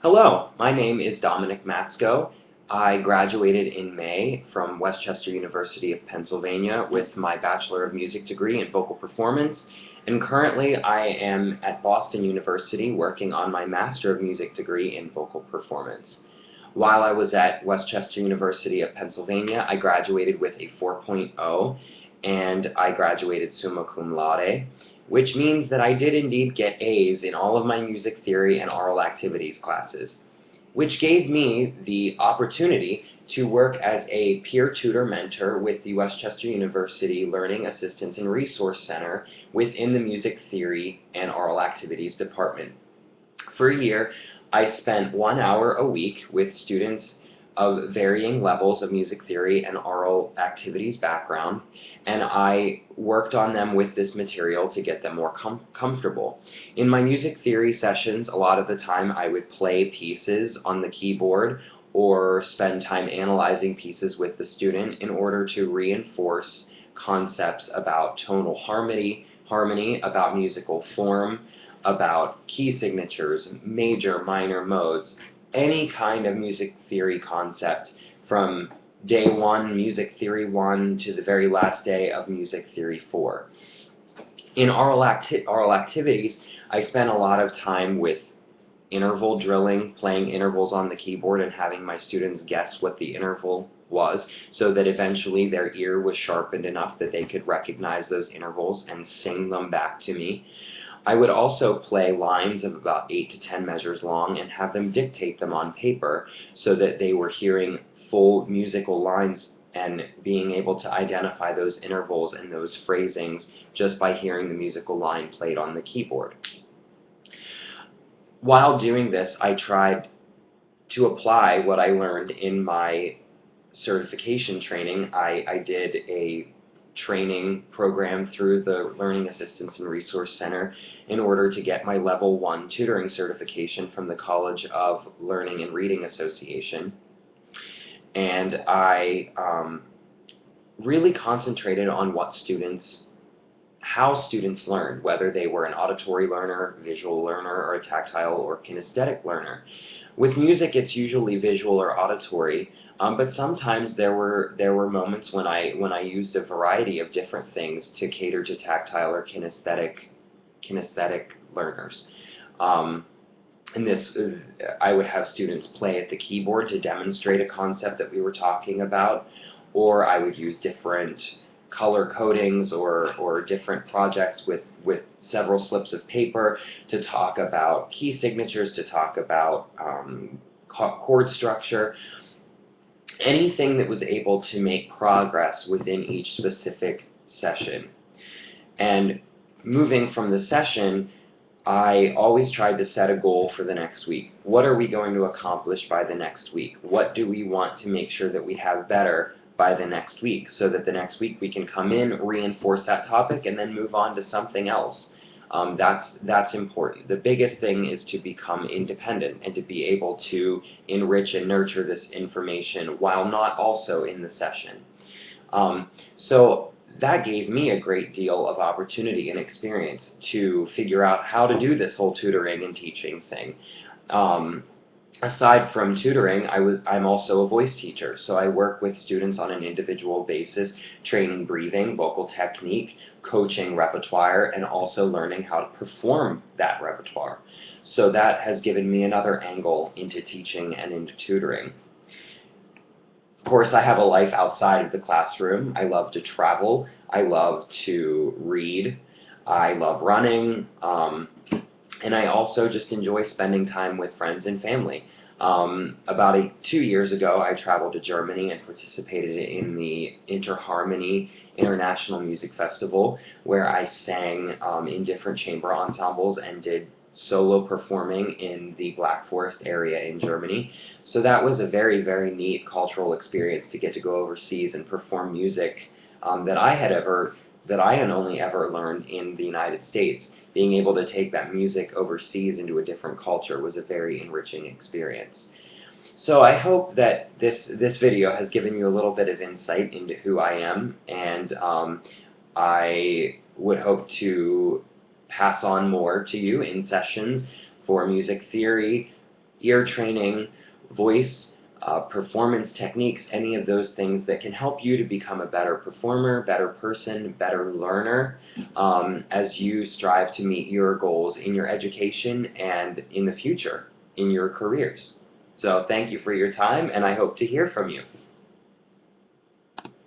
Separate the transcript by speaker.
Speaker 1: Hello, my name is Dominick. I graduated in May from Westchester University of Pennsylvania with my Bachelor of Music degree in vocal performance, and currently I am at Boston University working on my Master of Music degree in vocal performance. While I was at Westchester University of Pennsylvania, I graduated with a 4.0 and I graduated summa cum laude, which means that I did indeed get A's in all of my music theory and aural activities classes, which gave me the opportunity to work as a peer tutor mentor with the Westchester University Learning Assistance and Resource Center within the Music Theory and Aural Activities Department. For a year, I spent 1 hour a week with students of varying levels of music theory and aural activities background, and I worked on them with this material to get them more comfortable. In my music theory sessions, a lot of the time I would play pieces on the keyboard or spend time analyzing pieces with the student in order to reinforce concepts about tonal harmony, about musical form, about key signatures, major, minor modes, any kind of music theory concept from day 1, music theory 1, to the very last day of music theory 4. In aural activities, I spent a lot of time with interval drilling, playing intervals on the keyboard and having my students guess what the interval was, so that eventually their ear was sharpened enough that they could recognize those intervals and sing them back to me. I would also play lines of about 8 to 10 measures long and have them dictate them on paper so that they were hearing full musical lines and being able to identify those intervals and those phrasings just by hearing the musical line played on the keyboard. While doing this, I tried to apply what I learned in my certification training. I did a training program through the Learning Assistance and Resource Center in order to get my Level 1 tutoring certification from the College of Learning and Reading Association. And I really concentrated on how students learned, whether they were an auditory learner, visual learner, or a tactile or kinesthetic learner. With music, it's usually visual or auditory, but sometimes there were moments when I used a variety of different things to cater to tactile or kinesthetic learners. And this, I would have students play at the keyboard to demonstrate a concept that we were talking about, or I would use different color codings or different projects with several slips of paper to talk about key signatures, to talk about chord structure, anything that was able to make progress within each specific session. And moving from the session, I always tried to set a goal for the next week. What are we going to accomplish by the next week? What do we want to make sure that we have better by the next week, so that the next week we can come in, reinforce that topic, and then move on to something else? That's important. The biggest thing is to become independent and to be able to enrich and nurture this information while not also in the session. So that gave me a great deal of opportunity and experience to figure out how to do this whole tutoring and teaching thing. Aside from tutoring, I'm also a voice teacher, so I work with students on an individual basis, training breathing, vocal technique, coaching repertoire, and also learning how to perform that repertoire. So that has given me another angle into teaching and into tutoring. Of course, I have a life outside of the classroom. I love to travel. I love to read. I love running. And I also just enjoy spending time with friends and family. About 2 years ago, I traveled to Germany and participated in the Interharmony International Music Festival, where I sang in different chamber ensembles and did solo performing in the Black Forest area in Germany. So that was a very, very neat cultural experience to get to go overseas and perform music that I had only ever learned in the United States. Being able to take that music overseas into a different culture was a very enriching experience. So I hope that this video has given you a little bit of insight into who I am, and I would hope to pass on more to you in sessions for music theory, ear training, voice, performance techniques, any of those things that can help you to become a better performer, better person, better learner, as you strive to meet your goals in your education and in the future, in your careers. So thank you for your time, and I hope to hear from you.